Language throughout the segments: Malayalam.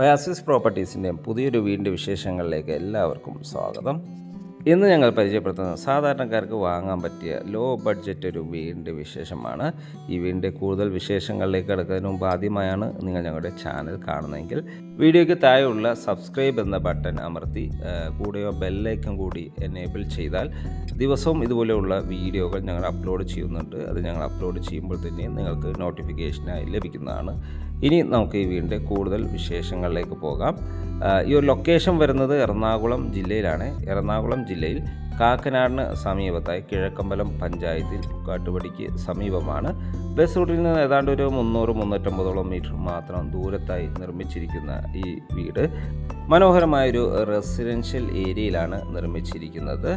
ഒയാസിസ് പ്രോപ്പർട്ടീസിൻ്റെ പുതിയൊരു വീടിൻ്റെ വിശേഷങ്ങളിലേക്ക് എല്ലാവർക്കും സ്വാഗതം. ഇന്ന് ഞങ്ങൾ പരിചയപ്പെടുത്തുന്നത് സാധാരണക്കാർക്ക് വാങ്ങാൻ പറ്റിയ ലോ ബഡ്ജറ്റ് ഒരു വീടിൻ്റെ വിശേഷമാണ്. ഈ വീടിൻ്റെ കൂടുതൽ വിശേഷങ്ങളിലേക്ക് കിടക്കുന്നതിന് മുമ്പ് ആദ്യമായാണ് നിങ്ങൾ ഞങ്ങളുടെ ചാനൽ കാണുന്നതെങ്കിൽ വീഡിയോയ്ക്ക് താഴെയുള്ള സബ്സ്ക്രൈബ് എന്ന ബട്ടൺ അമർത്തി കൂടെയോ ബെല്ലൈക്കൺ കൂടി എനേബിൾ ചെയ്താൽ ദിവസവും ഇതുപോലെയുള്ള വീഡിയോകൾ ഞങ്ങൾ അപ്ലോഡ് ചെയ്യുന്നുണ്ട്. അത് ഞങ്ങൾ അപ്ലോഡ് ചെയ്യുമ്പോൾ തന്നെ നിങ്ങൾക്ക് നോട്ടിഫിക്കേഷനായി ലഭിക്കുന്നതാണ്. ഇനി നമുക്ക് ഈ വീടിൻ്റെ കൂടുതൽ വിശേഷങ്ങളിലേക്ക് പോകാം. ഈ ഒരു ലൊക്കേഷൻ വരുന്നത് എറണാകുളം ജില്ലയിലാണ്. എറണാകുളം ജില്ലയിൽ കാക്കനാടിന് സമീപത്തായി കിഴക്കമ്പലം പഞ്ചായത്തിൽ കാട്ടുപടിക്ക് സമീപമാണ്. ബസ് റൂട്ടിൽ നിന്ന് ഏതാണ്ട് ഒരു 300-350 മീറ്റർ മാത്രം ദൂരത്തായി നിർമ്മിച്ചിരിക്കുന്ന ഈ വീട് മനോഹരമായൊരു റെസിഡൻഷ്യൽ ഏരിയയിലാണ് നിർമ്മിച്ചിരിക്കുന്നത്.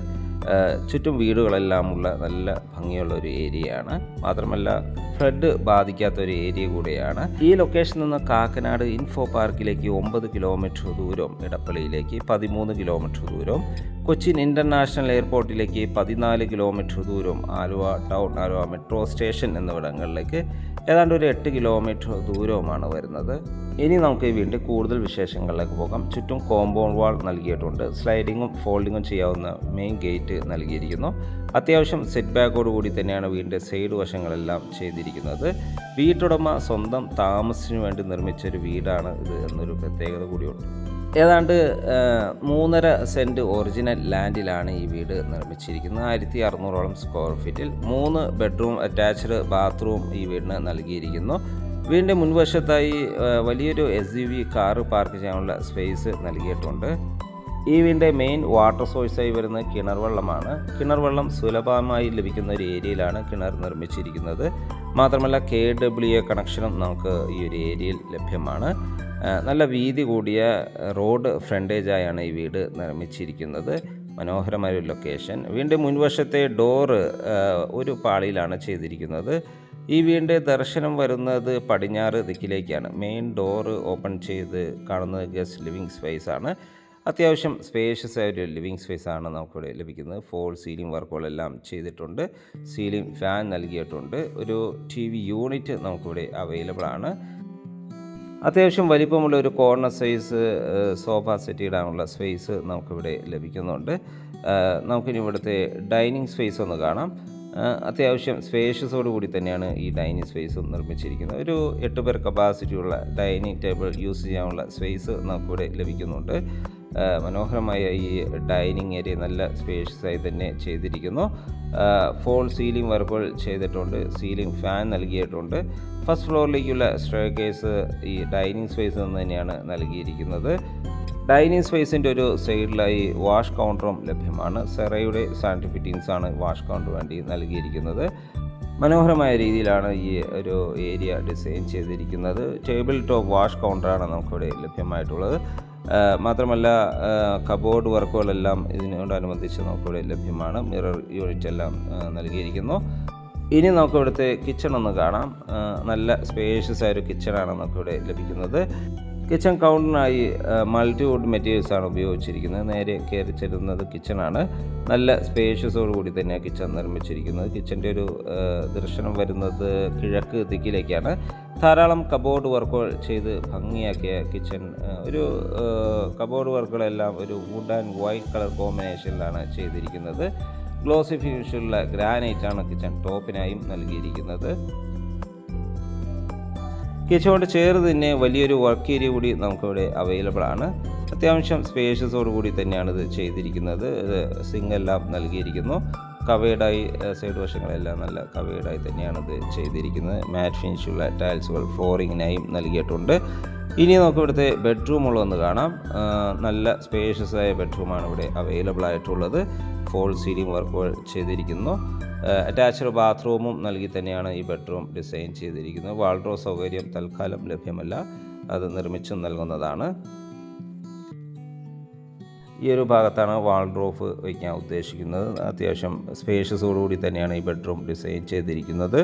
ചുറ്റും വീടുകളെല്ലാമുള്ള നല്ല ഭംഗിയുള്ള ഒരു ഏരിയയാണ്. മാത്രമല്ല ഫ്ലഡ് ബാധിക്കാത്തൊരു ഏരിയ കൂടെയാണ്. ഈ ലൊക്കേഷനിൽ നിന്ന് കാക്കനാട് ഇൻഫോ പാർക്കിലേക്ക് 9 കിലോമീറ്റർ ദൂരം, ഇടപ്പള്ളിയിലേക്ക് 13 കിലോമീറ്റർ ദൂരം, കൊച്ചിൻ ഇൻ്റർനാഷണൽ എയർപോർട്ടിലേക്ക് 14 കിലോമീറ്റർ ദൂരം, Aluva town, Aluva metro station എന്നിവിടങ്ങളിലേക്ക് ഏതാണ്ട് ഒരു 8 കിലോമീറ്റർ ദൂരവുമാണ് വരുന്നത്. ഇനി നമുക്ക് ഈ വീണ്ടും കൂടുതൽ വിശേഷങ്ങളിലേക്ക് പോകാം. ചുറ്റും കോമ്പൗണ്ട് വാൾ നൽകിയിട്ടുണ്ട്. സ്ലൈഡിങ്ങും ഫോൾഡിങ്ങും ചെയ്യാവുന്ന മെയിൻ ഗേറ്റ് നൽകിയിരിക്കുന്നു. അത്യാവശ്യം സെറ്റ് ബാക്കോട് കൂടി തന്നെയാണ് വീടിൻ്റെ സൈഡ് വശങ്ങളെല്ലാം ചെയ്തിരിക്കുന്നത്. വീട്ടുടമ സ്വന്തം താമസത്തിന് വേണ്ടി നിർമ്മിച്ചൊരു വീടാണ് ഇത് എന്നൊരു പ്രത്യേകത കൂടിയുണ്ട്. ഏതാണ്ട് 3.5 സെൻറ്റ് ഒറിജിനൽ ലാൻഡിലാണ് ഈ വീട് നിർമ്മിച്ചിരിക്കുന്നത്. 1600ഓളം സ്ക്വയർ ഫീറ്റിൽ 3 ബെഡ്റൂം അറ്റാച്ച്ഡ് ബാത്റൂം ഈ വീടിന് നൽകിയിരിക്കുന്നു. വീടിൻ്റെ മുൻവശത്തായി വലിയൊരു SUV കാറ് പാർക്ക് ചെയ്യാനുള്ള സ്പേസ് നൽകിയിട്ടുണ്ട്. ഈ വീടിൻ്റെ മെയിൻ വാട്ടർ സോഴ്സായി വരുന്ന കിണർ വെള്ളമാണ്. കിണർ വെള്ളം സുലഭമായി ലഭിക്കുന്ന ഒരു ഏരിയയിലാണ് കിണർ നിർമ്മിച്ചിരിക്കുന്നത്. മാത്രമല്ല KWA കണക്ഷനും നമുക്ക് ഈ ഒരു ഏരിയയിൽ ലഭ്യമാണ്. നല്ല വീതി കൂടിയ റോഡ് ഫ്രണ്ടേജായാണ് ഈ വീട് നിർമ്മിച്ചിരിക്കുന്നത്. മനോഹരമായ ഒരു ലൊക്കേഷൻ. വീടിൻ്റെ മുൻവശത്തെ ഡോറ് ഒരു പാളിയിലാണ് ചെയ്തിരിക്കുന്നത്. ഈ വീടിൻ്റെ ദർശനം വരുന്നത് പടിഞ്ഞാറ് ദിക്കിലേക്കാണ്. മെയിൻ ഡോറ് ഓപ്പൺ ചെയ്ത് കാണുന്നത് ഗസ്റ്റ് ലിവിങ് സ്പേസ് ആണ്. അത്യാവശ്യം സ്പേഷ്യസ് ആയ ഒരു ലിവിങ് സ്പേസ് ആണ് നമുക്കിവിടെ ലഭിക്കുന്നത്. ഫോൾ സീലിംഗ് വർക്കുകളെല്ലാം ചെയ്തിട്ടുണ്ട്. സീലിംഗ് ഫാൻ നൽകിയിട്ടുണ്ട്. ഒരു TV യൂണിറ്റ് നമുക്കിവിടെ അവൈലബിൾ ആണ്. അത്യാവശ്യം വലിപ്പമുള്ള ഒരു കോർണർ സൈസ് സോഫ സെറ്റ് ഇടാനുള്ള സ്പേസ് നമുക്കിവിടെ ലഭിക്കുന്നുണ്ട്. നമുക്കിനി ഇവിടുത്തെ ഡൈനിങ് സ്പേസ് ഒന്ന് കാണാം. അത്യാവശ്യം സ്പേഷ്യസോട് കൂടി തന്നെയാണ് ഈ ഡൈനിങ് സ്പേസും നിർമ്മിച്ചിരിക്കുന്നത്. ഒരു 8 പേർ കപ്പാസിറ്റിയുള്ള ഡൈനിങ് ടേബിൾ യൂസ് ചെയ്യാനുള്ള സ്പേസ് നമുക്കിവിടെ ലഭിക്കുന്നുണ്ട്. മനോഹരമായ ഈ ഡൈനിങ് ഏരിയ നല്ല സ്പേഷ്യസ് ആയി തന്നെ ചെയ്തിരിക്കുന്നു. ഫോൾ സീലിംഗ് വർക്കുകൾ ചെയ്തിട്ടുണ്ട്. സീലിംഗ് ഫാൻ നൽകിയിട്ടുണ്ട്. ഫസ്റ്റ് ഫ്ലോറിലേക്കുള്ള സ്റ്റെയർകേസ് ഈ ഡൈനിങ് സ്പേസ് നിന്ന് തന്നെയാണ് നൽകിയിരിക്കുന്നത്. ഡൈനിങ് സ്പേസിൻ്റെ ഒരു സൈഡിലായി വാഷ് കൗണ്ടറും ലഭ്യമാണ്. സെറയുടെ സാനിറ്ററി ഫിറ്റിങ്സ് ആണ് വാഷ് കൗണ്ടർ വേണ്ടി നൽകിയിരിക്കുന്നത്. മനോഹരമായ രീതിയിലാണ് ഈ ഒരു ഏരിയ ഡിസൈൻ ചെയ്തിരിക്കുന്നത്. ടേബിൾ ടോപ്പ് വാഷ് കൗണ്ടറാണ് നമുക്കിവിടെ ലഭ്യമായിട്ടുള്ളത്. മാത്രമല്ല കബോർഡ് വർക്കുകളെല്ലാം ഇതിനോടനുബന്ധിച്ച് നമുക്കിവിടെ ലഭ്യമാണ്. മിറർ യൂണിറ്റ് എല്ലാം നൽകിയിരിക്കുന്നു. ഇനി നമുക്ക് ഇവിടുത്തെ കിച്ചൺ ഒന്ന് കാണാം. നല്ല സ്പേഷ്യസ് ആയൊരു കിച്ചണാണ് നമുക്കിവിടെ ലഭിക്കുന്നത്. കിച്ചൺ കൗണ്ടറിനായി മൾട്ടിവുഡ് മെറ്റീരിയൽസാണ് ഉപയോഗിച്ചിരിക്കുന്നത്. നേരെ കയറി ചെല്ലുന്നത് കിച്ചണാണ്. നല്ല സ്പേഷ്യസോട് കൂടി തന്നെയാണ് കിച്ചൺ നിർമ്മിച്ചിരിക്കുന്നത്. കിച്ചൻ്റെ ഒരു ദർശനം വരുന്നത് കിഴക്ക് ദിക്കിലേക്കാണ്. ധാരാളം കബോർഡ് വർക്കുകൾ ചെയ്ത് ഭംഗിയാക്കിയ കിച്ചൺ. ഒരു കബോർഡ് വർക്കുകളെല്ലാം ഒരു വുഡ് ആൻഡ് വൈറ്റ് കളർ കോമ്പിനേഷനിലാണ് ചെയ്തിരിക്കുന്നത്. ഗ്ലോസി ഫിനിഷുള്ള ഗ്രാനൈറ്റാണ് കിച്ചൺ ടോപ്പിനായും നൽകിയിരിക്കുന്നത്. കിച്ചണോട് ചേർന്ന് തന്നെ വലിയൊരു വർക്ക് ഏരിയ കൂടി നമുക്കിവിടെ അവൈലബിൾ ആണ്. അത്യാവശ്യം സ്പേഷ്യസോട് കൂടി തന്നെയാണ് ഇത് ചെയ്തിരിക്കുന്നത്. സിങ്കെല്ലാം നൽകിയിരിക്കുന്നു. കവേഡായി സൈഡ് വശങ്ങളെല്ലാം നല്ല കവേഡായി തന്നെയാണ് ഇത് ചെയ്തിരിക്കുന്നത്. മാറ്റ് ഫിനിഷുള്ള ടൈൽസുകൾ ഫ്ലോറിങ്ങിനായും നൽകിയിട്ടുണ്ട്. ഇനി നമുക്ക് ഇവിടുത്തെ ബെഡ്റൂമുകളൊന്ന് കാണാം. നല്ല സ്പേഷ്യസ് ആയ ബെഡ്റൂമാണ് ഇവിടെ അവൈലബിൾ ആയിട്ടുള്ളത്. ഫോൾ സീലിംഗ് വർക്കുകൾ ചെയ്തിരിക്കുന്നു. അറ്റാച്ച്ഡ് ബാത്റൂമും നൽകി തന്നെയാണ് ഈ ബെഡ്റൂം ഡിസൈൻ ചെയ്തിരിക്കുന്നത്. വാൾഡ്രോ സൗകര്യം തൽക്കാലം ലഭ്യമല്ല, അത് നിർമ്മിച്ചും നൽകുന്നതാണ്. ഈ ഒരു ഭാഗത്താണ് വാൾഡ്രോഫ് വയ്ക്കാൻ ഉദ്ദേശിക്കുന്നത്. അത്യാവശ്യം സ്പേഷ്യസോടുകൂടി തന്നെയാണ് ഈ ബെഡ്റൂം ഡിസൈൻ ചെയ്തിരിക്കുന്നത്.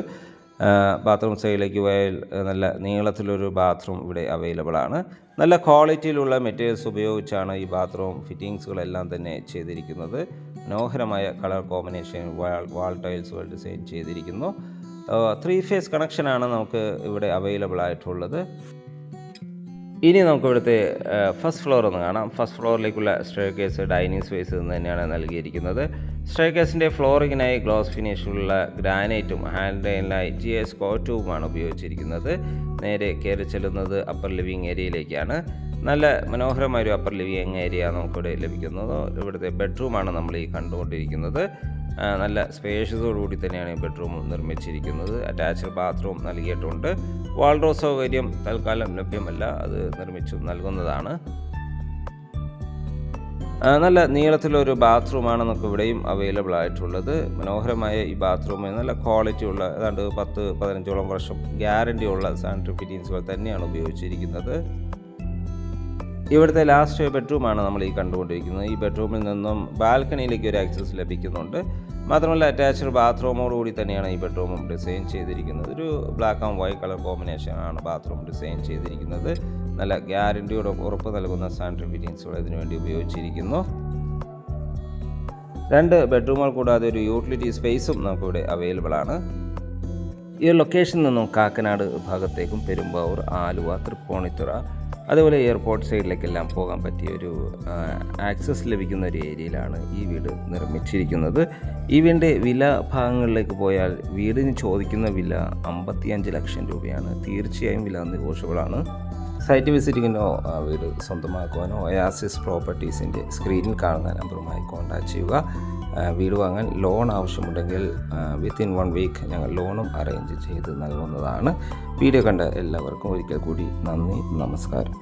ബാത്റൂം സൈഡിലേക്ക് പോയാൽ നല്ല നീളത്തിലൊരു ബാത്റൂം ഇവിടെ അവൈലബിൾ ആണ്. നല്ല ക്വാളിറ്റിയിലുള്ള മെറ്റീരിയൽസ് ഉപയോഗിച്ചാണ് ഈ ബാത്റൂം ഫിറ്റിങ്സുകളെല്ലാം തന്നെ ചെയ്തിരിക്കുന്നത്. മനോഹരമായ കളർ കോമ്പിനേഷൻ വാൾ ടൈൽസുകൾ ഡിസൈൻ ചെയ്തിരിക്കുന്നു. 3 ഫേസ് കണക്ഷനാണ് നമുക്ക് ഇവിടെ അവൈലബിൾ ആയിട്ടുള്ളത്. ഇനി നമുക്ക് ഇവിടുത്തെ ഫസ്റ്റ് ഫ്ലോർ ഒന്ന് കാണാം. ഫസ്റ്റ് ഫ്ലോറിലേക്കുള്ള സ്റ്റെയർകേസ് ഡൈനിങ് സ്പേസ് എന്ന് തന്നെയാണ് നൽകിയിരിക്കുന്നത്. സ്റ്റെയർകേസിൻ്റെ ഫ്ലോറിങ്ങിനായി ഗ്ലോസ് ഫിനിഷുള്ള ഗ്രാനൈറ്റും ഹാൻഡ് റെയിലിനായി GS കോട്ടുമാണ് ഉപയോഗിച്ചിരിക്കുന്നത്. നേരെ കയറി ചെല്ലുന്നത് അപ്പർ ലിവിങ് ഏരിയയിലേക്കാണ്. നല്ല മനോഹരമായൊരു അപ്പർ ലിവിങ് ഏരിയ നമുക്കിവിടെ ലഭിക്കുന്നത്. ഇവിടുത്തെ ബെഡ്റൂമാണ് നമ്മൾ ഈ കണ്ടുകൊണ്ടിരിക്കുന്നത്. നല്ല സ്പേഷ്യസോടുകൂടി തന്നെയാണ് ഈ ബെഡ്റൂം നിർമ്മിച്ചിരിക്കുന്നത്. അറ്റാച്ച്ഡ് ബാത്റൂം നൽകിയിട്ടുണ്ട്. വാൾഡ്രോ സൗകര്യം തൽക്കാലം ലഭ്യമല്ല, അത് നിർമ്മിച്ചു നൽകുന്നതാണ്. നല്ല നീളത്തിലൊരു ബാത്റൂമാണ് നമുക്ക് ഇവിടെയും അവൈലബിൾ ആയിട്ടുള്ളത്. മനോഹരമായ ഈ ബാത്റൂമിൽ നല്ല ക്വാളിറ്റി ഉള്ള ഏതാണ്ട് 10-15 വർഷം ഗ്യാരണ്ടി ഉള്ള സാനിറ്ററി ഫിറ്റിങ്സുകൾ തന്നെയാണ് ഉപയോഗിച്ചിരിക്കുന്നത്. ഇവിടുത്തെ ലാസ്റ്റ് ബെഡ്റൂമാണ് നമ്മൾ ഈ കണ്ടുകൊണ്ടിരിക്കുന്നത്. ഈ ബെഡ്റൂമിൽ നിന്നും ബാൽക്കണിയിലേക്ക് ഒരു ആക്സസ് ലഭിക്കുന്നുണ്ട്. മാത്രമല്ല അറ്റാച്ച്ഡ് ബാത്റൂമോടുകൂടി തന്നെയാണ് ഈ ബെഡ്റൂമും ഡിസൈൻ ചെയ്തിരിക്കുന്നത്. ഒരു ബ്ലാക്ക് ആൻഡ് വൈറ്റ് കളർ കോമ്പിനേഷനാണ് ബാത്റൂം ഡിസൈൻ ചെയ്തിരിക്കുന്നത്. നല്ല ഗ്യാരണ്ടിയോടെ ഉറപ്പ് നൽകുന്ന സാനിറ്ററി ഫിറ്റിങ്സുകൾ ഇതിനുവേണ്ടി ഉപയോഗിച്ചിരിക്കുന്നു. 2 ബെഡ്റൂമുകൾ കൂടാതെ ഒരു യൂട്ടിലിറ്റി സ്പേസും നമുക്കിവിടെ അവൈലബിൾ ആണ്. ഈ ലൊക്കേഷനിൽ നിന്നും കാക്കനാട് ഭാഗത്തേക്കും പെരുമ്പാവൂർ, ആലുവ, തൃപ്പൂണിത്തുറ അതുപോലെ എയർപോർട്ട് സൈഡിലേക്കെല്ലാം പോകാൻ പറ്റിയ ഒരു ആക്സസ് ലഭിക്കുന്ന ഒരു ഏരിയയിലാണ് ഈ വീട് നിർമ്മിച്ചിരിക്കുന്നത്. ഈ വീടിൻ്റെ വില ഭാഗങ്ങളിലേക്ക് പോയാൽ വീടിന് ചോദിക്കുന്ന വില 55 ലക്ഷം രൂപയാണ്. തീർച്ചയായും വില നെഗോഷ്യബിളാണ്. സൈറ്റ് വിസിറ്റിങ്ങിനോ വീട് സ്വന്തമാക്കുവാനോ ഒയാസിസ് പ്രോപ്പർട്ടീസിൻ്റെ സ്ക്രീനിൽ കാണുന്ന നമ്പറുമായി കോൺടാക്റ്റ് ചെയ്യുക. വീട് വാങ്ങാൻ ലോൺ ആവശ്യമുണ്ടെങ്കിൽ വിത്തിൻ 1 വീക്ക് ഞങ്ങൾ ലോണും അറേഞ്ച് ചെയ്ത് നൽകുന്നതാണ്. വീഡിയോ കണ്ട എല്ലാവർക്കും ഒരിക്കൽ കൂടി നന്ദി, നമസ്കാരം.